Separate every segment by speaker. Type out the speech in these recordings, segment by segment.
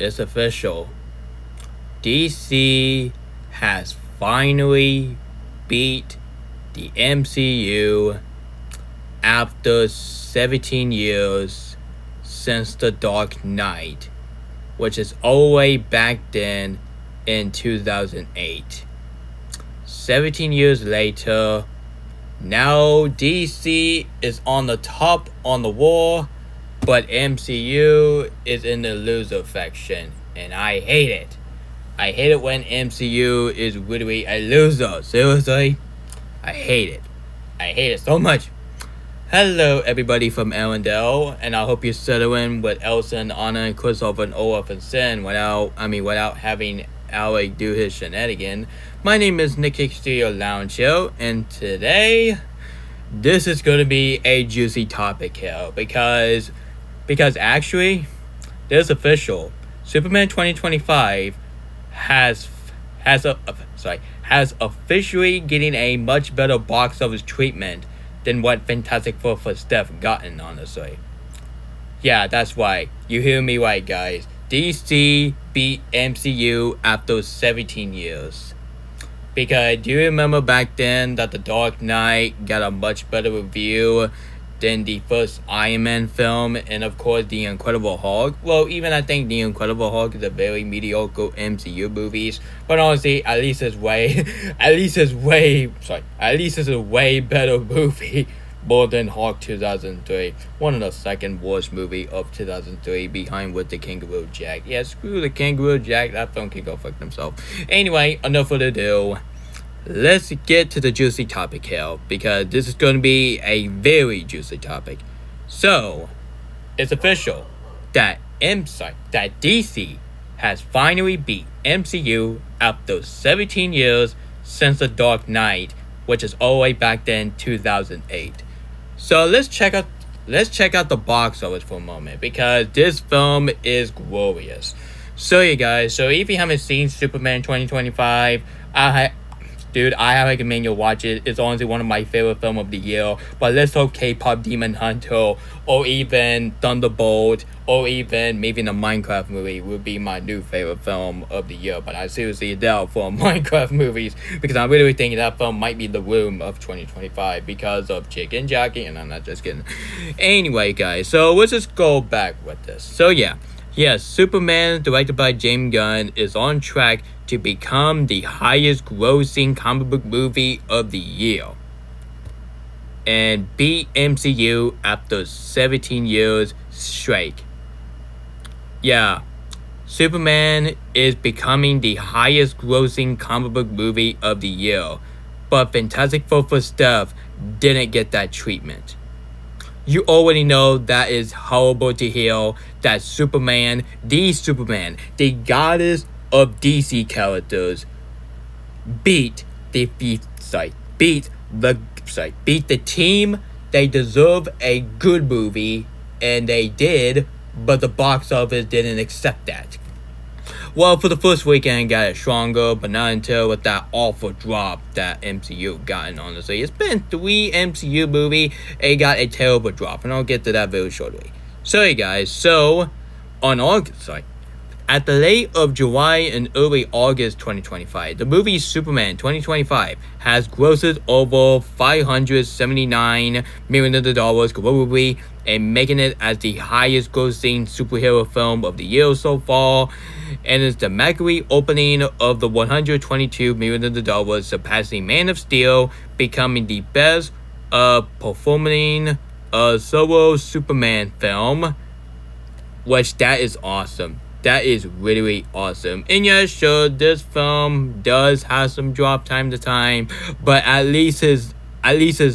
Speaker 1: it's official. DC has finally beat the MCU after 17 years since The Dark Knight, which is all the way back then in 2008. 17 years later, now DC is on the top on the wall, but MCU is in the loser faction, and I hate it. I hate it when MCU is literally a loser. Seriously, I hate it. I hate it so much. Hello, everybody from Arendelle, and I hope you're settling with Elsa and Anna and Christopher and Olaf and Sin without having Alec do his shenanigan. My name is Nick Studio Lounge Show, and today, this is going to be a juicy topic here because actually, this is official. Superman 2025 has officially getting a much better box office treatment than what Fantastic Four First Step gotten, honestly. Yeah, that's right. You hear me right, guys. DC beat MCU after 17 years. Because do you remember back then that The Dark Knight got a much better review than the first Iron Man film, and of course The Incredible Hulk? Well, even I think The Incredible Hulk is a very mediocre MCU movies, but honestly, at least it's a way better movie more than Hulk 2003, one of the second worst movie of 2003 behind with the Kangaroo Jack. Yeah, screw the Kangaroo Jack, that film can go fuck themselves. Anyway, enough further ado. Let's get to the juicy topic here, because this is going to be a very juicy topic. So, it's official that DC has finally beat MCU after 17 years since The Dark Knight, which is all the way back then 2008. So let's check out the box office for a moment, because this film is glorious. So you guys, so if you haven't seen Superman 2025, I recommend you watch it. It's honestly one of my favorite films of the year. But let's hope K-Pop Demon Hunter, or even Thunderbolt, or even maybe the Minecraft movie would be my new favorite film of the year. But I seriously doubt for Minecraft movies, because I really think that film might be the room of 2025 because of Chicken Jockey, and I'm not just kidding. Anyway, guys, so let's just go back with this. So yeah, Superman, directed by James Gunn, is on track to become the highest grossing comic book movie of the year and beat MCU after 17 years straight. Yeah, Superman is becoming the highest grossing comic book movie of the year, but Fantastic Four First Step didn't get that treatment. You already know that is horrible to hear, that Superman, the goddess of DC characters, beat the team. They deserve a good movie, and they did, but the box office didn't accept that. Well, for the first weekend, it got it stronger, but not until with that awful drop that MCU gotten, honestly. It's been 3 MCU movies, it got a terrible drop, and I'll get to that very shortly. So, you guys, at the late of July and early August 2025, the movie Superman 2025 has grossed over $579 million globally, and making it as the highest grossing superhero film of the year so far, and is the Mercury opening of the $122 million, surpassing Man of Steel, becoming the best performing solo Superman film, which that is awesome. That is really awesome. And yeah, sure, this film does have some drop time to time, but at least is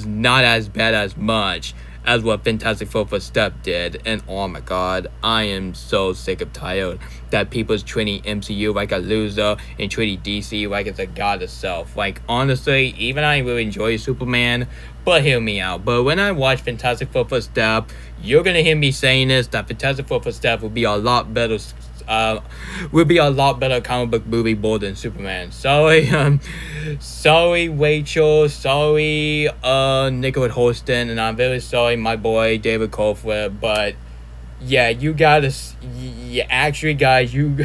Speaker 1: not as bad as much as what Fantastic Four First Step did. And oh my god, I am so sick of tired that people's treating MCU like a loser and treating DC like it's a god itself. Like, honestly, even I really enjoy Superman, but hear me out. But when I watch Fantastic Four First Step, you're gonna hear me saying this, that Fantastic Four First Step will be a lot better comic book movie more than Superman. Sorry Rachel, sorry Nicholas Holston, and I'm very sorry my boy David Colford, but yeah, you gotta, yeah, actually, guys, you,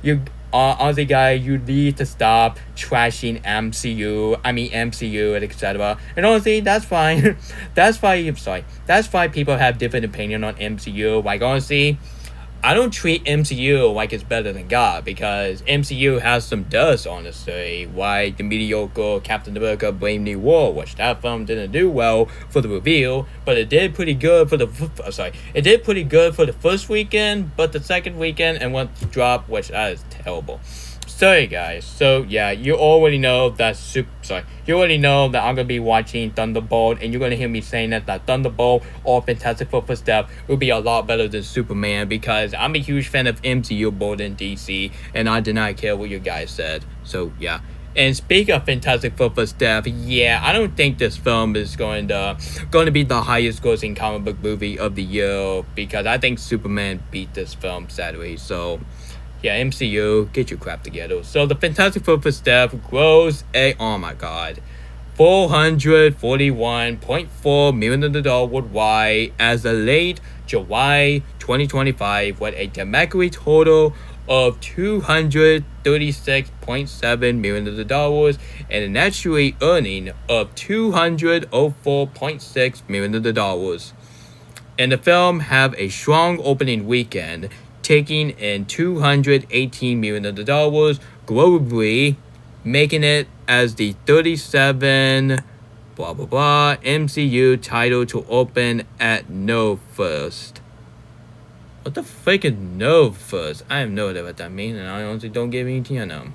Speaker 1: you, honestly, guys, you need to stop trashing MCU. I mean, MCU and etc. And honestly, that's fine. That's why. I'm sorry. That's why people have different opinion on MCU. Like honestly, I don't treat MCU like it's better than God because MCU has some dust, honestly. Like the mediocre Captain America Brave New World, which that film didn't do well for the reveal, but it did pretty good for the. It did pretty good for the first weekend, but the second weekend and went to drop, which that is terrible. Sorry guys. So yeah, you already know that You already know that I'm gonna be watching Thunderbolt, and you're gonna hear me saying that Thunderbolt or Fantastic Four Step will be a lot better than Superman because I'm a huge fan of MCU more than DC, and I did not care what you guys said. So yeah. And speaking of Fantastic Four Step, yeah, I don't think this film is going to be the highest grossing comic book movie of the year because I think Superman beat this film sadly. So yeah, MCU, get your crap together. So the Fantastic Four Step grows oh my god, $441.4 million worldwide as of late July 2025 with a domestic total of $236.7 million and an actual earning of $204.6 million. And the film have a strong opening weekend, taking in $218 million globally, making it as the 37 blah blah blah MCU title to open at no first. What the freaking no first? I have no idea what that means, and I honestly don't give anything on them.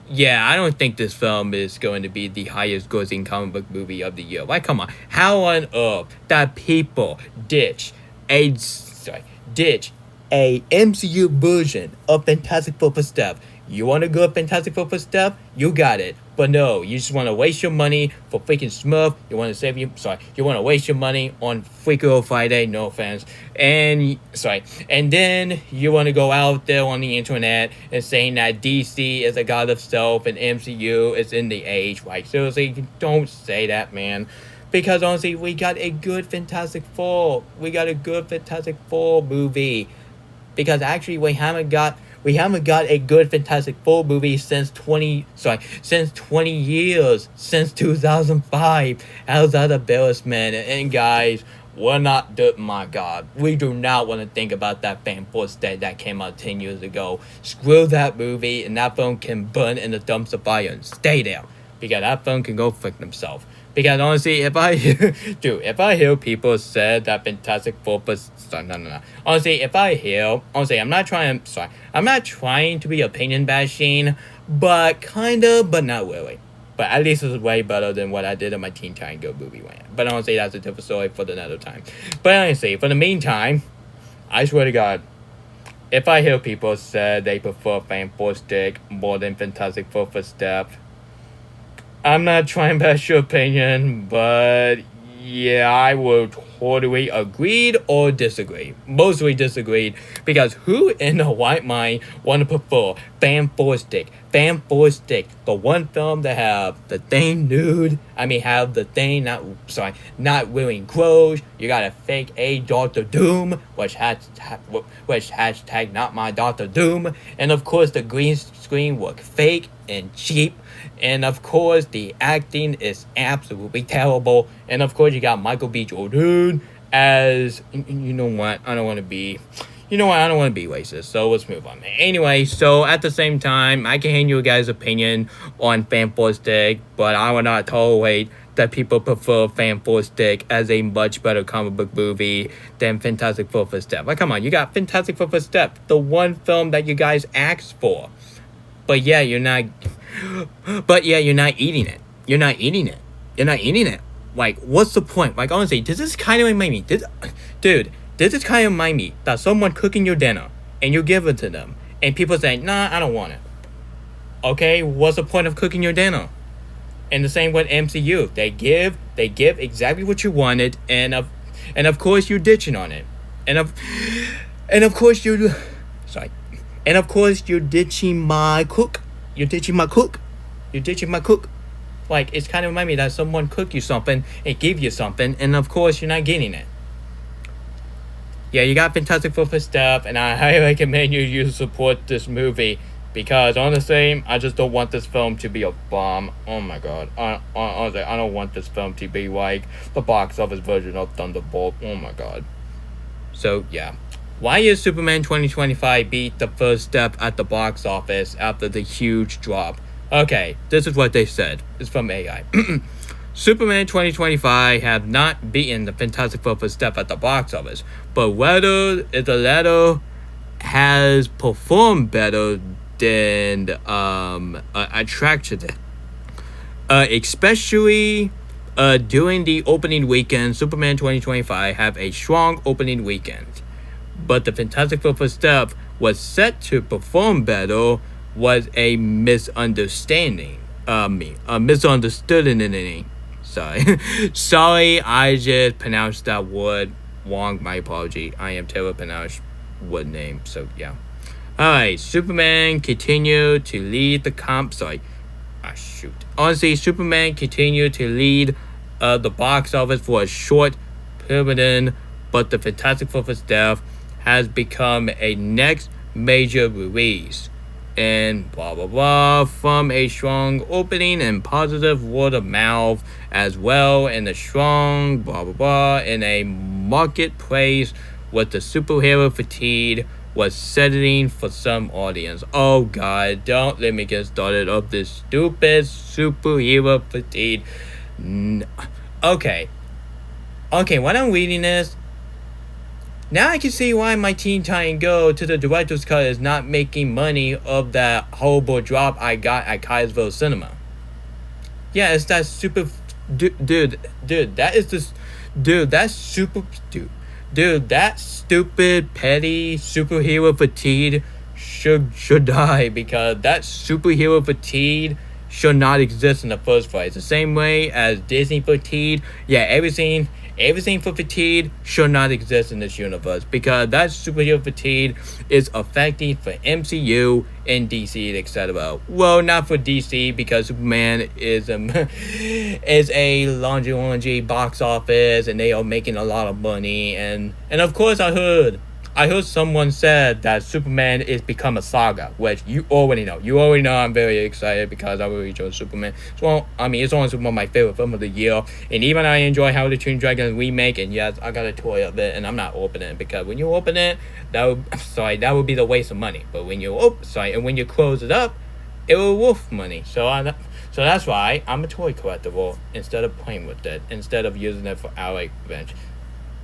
Speaker 1: Yeah, I don't think this film is going to be the highest grossing comic book movie of the year. Like, come on. How on earth that people ditch a MCU version of Fantastic Four Step? You want a good Fantastic Four Step? You got it. But no, you just want to waste your money for freaking Smurf. You want to waste your money on Freaker Friday. No offense. And then you want to go out there on the internet and saying that DC is a god of self and MCU is in the age. Like seriously, don't say that, man. Because honestly, we got a good Fantastic Four. We got a good Fantastic Four movie. Because actually, we haven't got a good Fantastic Four movie since 20 years, since 2005. How's that embarrassment? And guys, my god, we do not want to think about that fan footstep that came out 10 years ago. Screw that movie, and that film can burn in the dumpster fire and stay there. Because that film can go frick themselves. Because honestly, if I hear people say that Fantastic Four no. Honestly, I'm not trying to be opinion bashing, but kinda, but not really. But at least it's way better than what I did in my Teen Titans Go movie land. But honestly, that's a different story for another time. But honestly, for the meantime, I swear to God, if I hear people say they prefer Fan Four Stick more than Fantastic Four Step, I'm not trying to bash your opinion, but yeah, I would totally agreed or disagreed. Mostly disagreed, because who in the right mind want to prefer Fan Four Stick, the one film that have the thing nude, have the thing not wearing clothes, you got a fake A Doctor Doom, which hashtag not my Doctor Doom, and of course the green screen look fake and cheap, and of course the acting is absolutely terrible, and of course you got Michael B. Jordan as, you know what, I don't want to be racist, so let's move on. Anyway, so at the same time, I can hand you guys' opinion on Fan Four Stick, but I will not tolerate that people prefer Fan Four Stick as a much better comic book movie than Fantastic Four Step. Like, come on, you got Fantastic Four Step, the one film that you guys asked for. But yeah, you're not eating it. You're not eating it. Like, what's the point? Like, honestly, this is kind of remind me. This is kind of remind me that someone cooking your dinner and you give it to them, and people say, nah, I don't want it. Okay, what's the point of cooking your dinner? And the same with MCU. They give exactly what you wanted, and of course you're ditching on it. And of course you're ditching my cook. You're ditching my cook. Like, it's kind of remind me that someone cook you something and give you something, and of course you're not getting it. yeah, you got Fantastic Four for stuff, and I highly recommend you support this movie because honestly, I just don't want this film to be a bomb. Oh my god, honestly, I don't want this film to be like the box office version of Thunderbolt. Oh my god. So yeah, why is Superman 2025 beat the first step at the box office after the huge drop? Okay, this is what they said. It's from AI. Superman 2025 have not beaten the Fantastic Four first step at the box office, but whether the latter has performed better than attracted, especially during the opening weekend. Superman 2025 have a strong opening weekend, but the Fantastic Four first step was set to perform better was a misunderstanding. A misunderstanding. Sorry. Sorry, I just pronounced that word wrong. My apology. I am terrible pronounce word name. So yeah. Alright, Superman continued to lead the comp. Sorry. Ah, shoot. Honestly, Superman continued to lead the box office for a short period, but the Fantastic Four first step has become a next major release. And blah blah blah, from a strong opening and positive word of mouth as well, and a strong blah blah blah in a marketplace with the superhero fatigue was setting for some audience. Oh god, don't let me get started of this stupid superhero fatigue. Okay, when I'm reading this, now I can see why my Teen Titan Go to the director's cut is not making money of that horrible drop I got at Kaisville Cinema. Yeah, it's that super... Dude, that is this... Dude, that's super... Dude, that stupid, petty superhero fatigue should die, because that superhero fatigue should not exist in the first place. The same way as Disney fatigue. Yeah, everything for fatigue should not exist in this universe, because that superhero fatigue is affecting for MCU and DC, etc. Well, not for DC, because Superman is a laundry box office, and they are making a lot of money, and of course I heard someone said that Superman is become a saga, which you already know. I'm very excited because I really enjoy Superman. So, it's only one of my favorite films of the year. And even I enjoy How the Twin Dragons remake. And yes, I got a toy of it, and I'm not opening it, because when you open it, that would be the waste of money. But when you when you close it up, it will worth money. So that's why I'm a toy collectible instead of playing with it, instead of using it for outright revenge.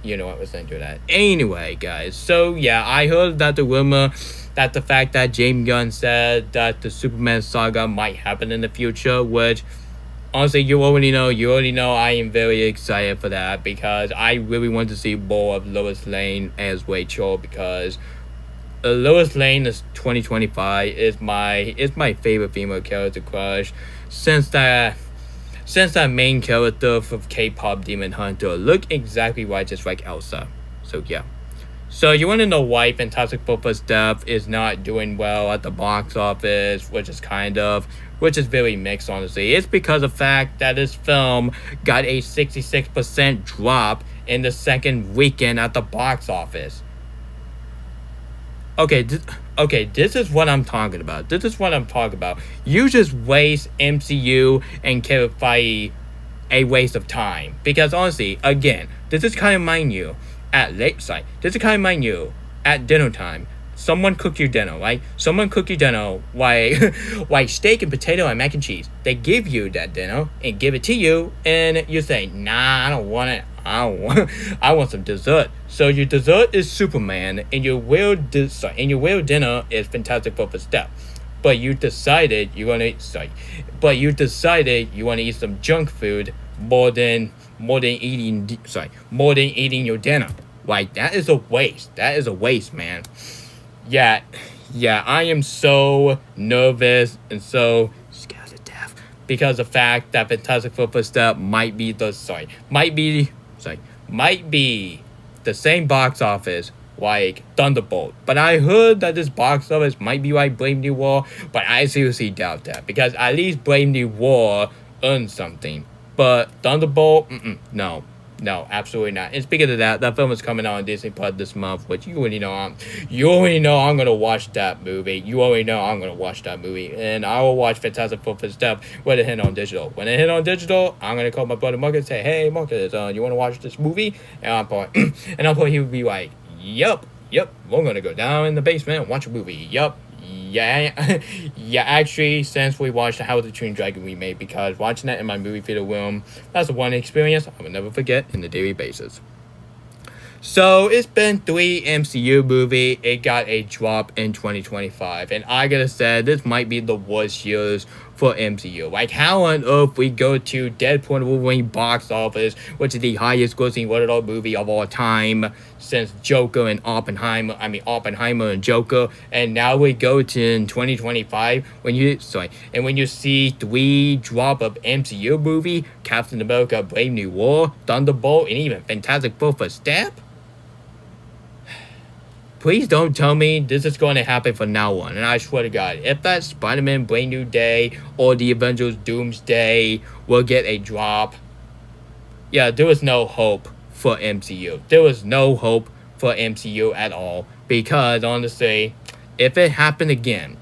Speaker 1: You know what was into that. Anyway, guys, so yeah, I heard that the rumor that the fact that James Gunn said that the Superman saga might happen in the future, which honestly you already know I am very excited for that, because I really want to see more of Lois Lane as Rachel, because Lois Lane is 2025 is my favorite female character crush since that main character from K-pop Demon Hunter looked exactly right, just like Elsa. So yeah. So you want to know why Fantastic Four first step is not doing well at the box office, which is very mixed, honestly. It's because of the fact that this film got a 66% drop in the second weekend at the box office. Okay, this is what I'm talking about. You just waste MCU and Kevin Feige a waste of time. Because honestly, again, this is kind of mind you at dinner time. Someone cook your dinner, right? Like steak and potato and mac and cheese. They give you that dinner and give it to you, and you say, nah, I don't want it. I want some dessert. So your dessert is Superman, and your real dinner is Fantastic Four first step. But you decided you want to eat some junk food more than eating your dinner. Like, that is a waste, man. Yeah, I am so nervous and so scared to death because the fact that Fantastic Four first step might be the same box office like Thunderbolt. But I heard that this box office might be like Brave New World, but I seriously doubt that, because at least Brave New World earned something. But Thunderbolt, no. No, absolutely not. And speaking of that, that film is coming out on Disney Plus this month, which you already know I'm gonna watch that movie. You already know I'm gonna watch that movie, and I will watch Fantastic Four for Step when it hit on digital. When it hit on digital, I'm gonna call my brother Marcus and say, "Hey, Marcus, you want to watch this movie?" And I'm probably, he would be like, "Yup, yep, we're gonna go down in the basement and watch a movie. Yup." Yeah, yeah. Actually, since we watched the How to Train Dragon remake, because watching that in my movie theater room, that's the one experience I will never forget in the daily basis. So it's been 3 MCU movie. It got a drop in 2025, and I gotta say this might be the worst years for MCU. Like, how on earth we go to Deadpool and Wolverine box office, which is the highest grossing rated movie of all time since Joker and Oppenheimer. Oppenheimer and Joker, and now we go to in 2025 when you see 3 drop of MCU movie: Captain America: Brave New World, Thunderbolt, and even Fantastic Four for Step. Please don't tell me this is going to happen from now on. And I swear to God, if that Spider-Man Brand New Day or the Avengers Doomsday will get a drop, yeah, there was no hope for MCU. There was no hope for MCU at all. Because, honestly, if it happened again,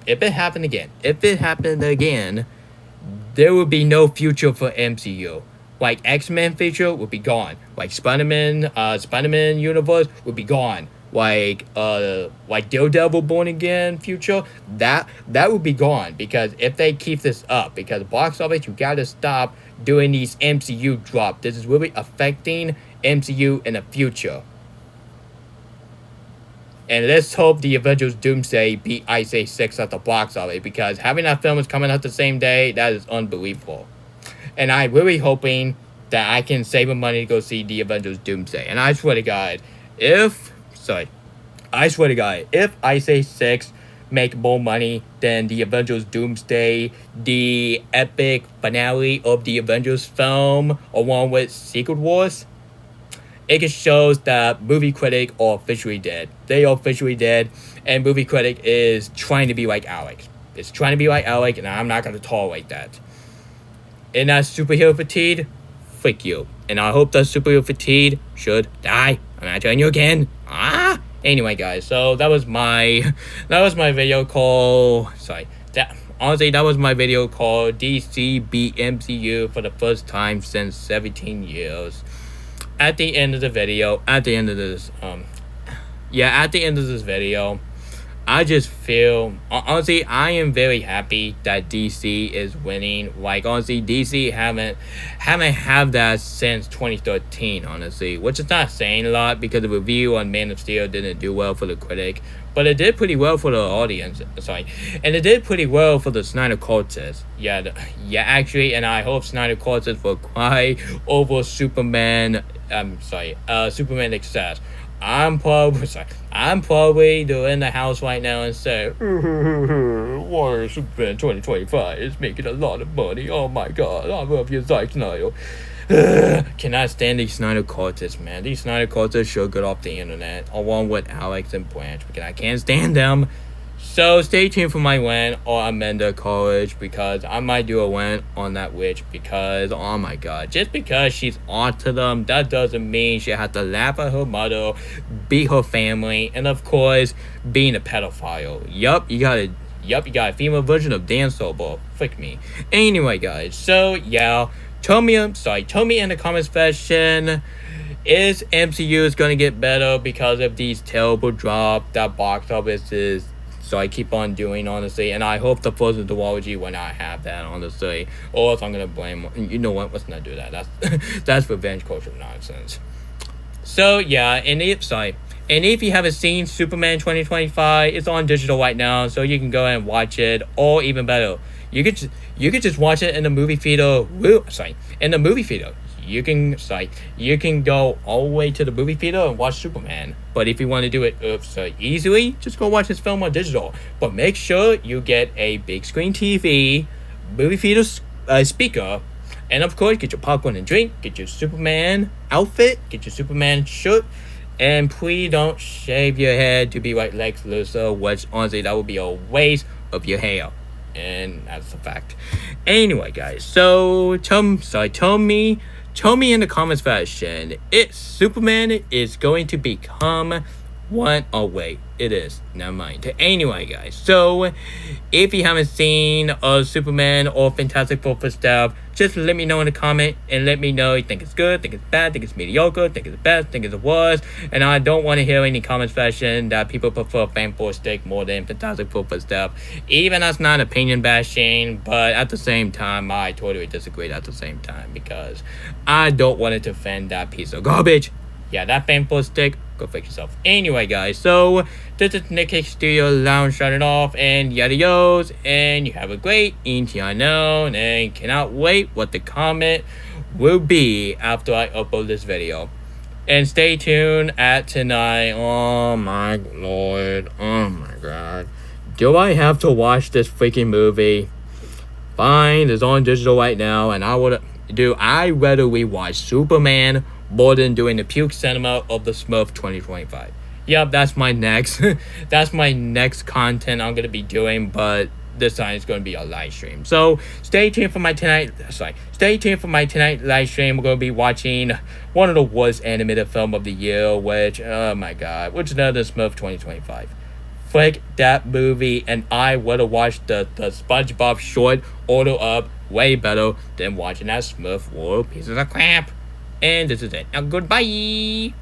Speaker 1: there would be no future for MCU. Like, X-Men future would be gone. Like, Spider-Man universe would be gone. Like Daredevil Born Again future, that would be gone, because if they keep this up, because box office, you gotta stop doing these MCU drop. This is really affecting MCU in the future. And let's hope the Avengers Doomsday beat Ice Age 6 at the box office, because having that film is coming out the same day, that is unbelievable. And I'm really hoping that I can save the money to go see the Avengers Doomsday. And I swear to God, if Ice Age 6 make more money than the Avengers Doomsday, the epic finale of the Avengers film, along with Secret Wars, it shows that movie critic are officially dead. They are officially dead, and movie critic is trying to be like Alex. It's trying to be like Alex, and I'm not going to tolerate that. And that superhero fatigue, freak you. And I hope that superhero fatigue should die. I'm not telling you again. Anyway, guys, so that was my video call. That was my video call. DC beat MCU for the first time since 17 years. At the end of this video, I just feel, honestly, I am very happy that DC is winning. Like, honestly, DC haven't had that since 2013, honestly, which is not saying a lot, because the review on Man of Steel didn't do well for the critic, but it did pretty well for the audience. And it did pretty well for the Snyder Cultists. Actually, and I hope Snyder Cultists will cry over Superman Excess. I'm probably in the house right now and say, Warrior Superman 2025 is making a lot of money. Oh my God, I love you, Zack Snyder. Cannot stand these Snyder Cultists, man. These Snyder Cultists should get off the internet, along with Alex and Branch, because I can't stand them. So stay tuned for my rant on Amanda College, because I might do a rant on that witch, because, oh my God, just because she's onto them, that doesn't mean she has to laugh at her mother, beat her family, and of course, being a pedophile. Yup, you got a female version of Dan Sobo. Frick me. Anyway, guys, so yeah, tell me in the comment section, is MCU gonna get better because of these terrible drops that box office is? So I keep on doing, honestly, and I hope the Frozen duology will not have that, honestly, or else I'm gonna blame. You know what? Let's not do that. That's revenge culture nonsense. So yeah, and if you haven't seen Superman 2025, it's on digital right now, so you can go and watch it. Or even better, you could just watch it in the movie theater. You can go all the way to the movie theater and watch Superman. But if you want to do it easily, just go watch this film on digital. But make sure you get a big screen TV, movie theater speaker, and of course, get your popcorn and drink, get your Superman outfit, get your Superman shirt, and please don't shave your head to be like Lex Luthor, which honestly, that would be a waste of your hair. And that's a fact. Anyway, guys, so tell me tell me in the comments section if Superman is going to become one. Oh wait, it is. Never mind. Anyway, guys, so if you haven't seen Superman or Fantastic Four stuff, just let me know in the comment and let me know you think it's good, think it's bad, think it's mediocre, think it's the best, think it's the worst. And I don't want to hear any comment section that people prefer Fan4Stick more than Fantastic Four stuff. Even that's not opinion bashing, but at the same time, I totally disagree at the same time because I don't want it to offend that piece of garbage. Yeah, that Fan4Stick, go fix yourself. Anyway, guys, so this is Nick Hicks Studio Lounge signing off, and adios, and you have a great unknown, and cannot wait what the comment will be after I upload this video. And stay tuned at tonight. Oh my lord. Oh my god. Do I have to watch this freaking movie? Fine, it's on digital right now, and I'd rather rewatch Superman more than doing the puke cinema of the Smurf 2025. Yep, that's my next content I'm gonna be doing, but this time it's gonna be a live stream. So stay tuned for my tonight live stream. We're gonna be watching one of the worst animated film of the year, which oh my god, which is another Smurf 2025. Frick that movie, and I would have watched the SpongeBob short order up way better than watching that Smurf world pieces of crap. And this is it. Now, goodbye.